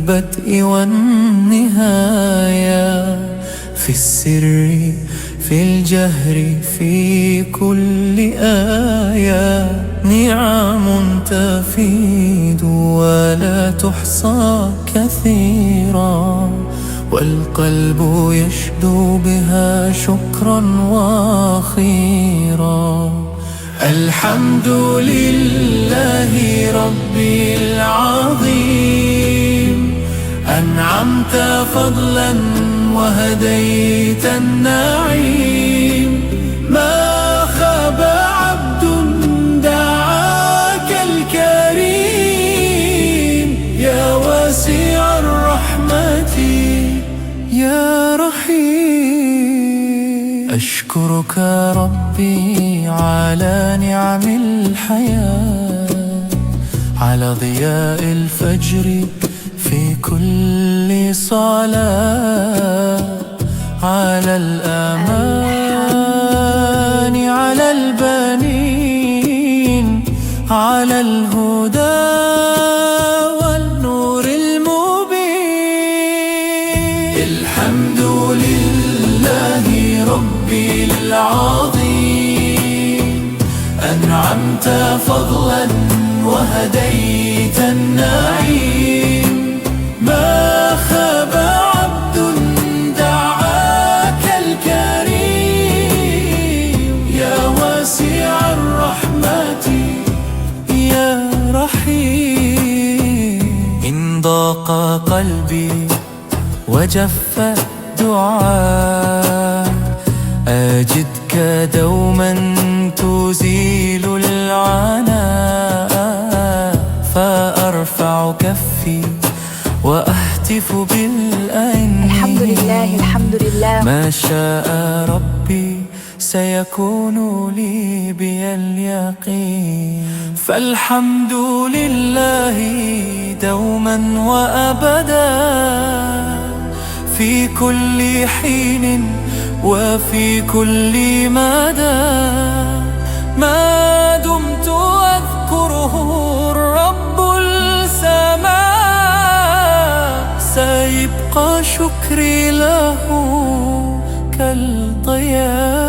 البدء والنهاية، في السر في الجهر في كل آية، نعم تفيد ولا تحصى كثيرا، والقلب يشدو بها شكرا وخيرا. الحمد لله ربي العظيم، أنعمت فضلا وهديت النعيم، ما خاب عبد دعاك الكريم، يا واسع الرحمة يا رحيم. أشكرك ربي على نعم الحياة، على ضياء الفجر في كل صلاة، على الأمان على البنين، على الهدى والنور المبين. الحمد لله ربي العظيم، أنعمت فضلا وهديت النعيم، ما خاب عبد دعاك الكريم، يا واسع الرحمة يا رحيم. إن ضاق قلبي وجف دعاء، أجدك دوما تزيل العناء، فأرفع كفي وأهتف بالأنين. الحمد لله الحمد لله، ما شاء ربي سيكون لي بي اليقين، فالحمد لله دوما وأبدا، في كل حين وفي كل مدى، ما دمت أذكره الرب السماء، سيبقى شكري له كالضياء.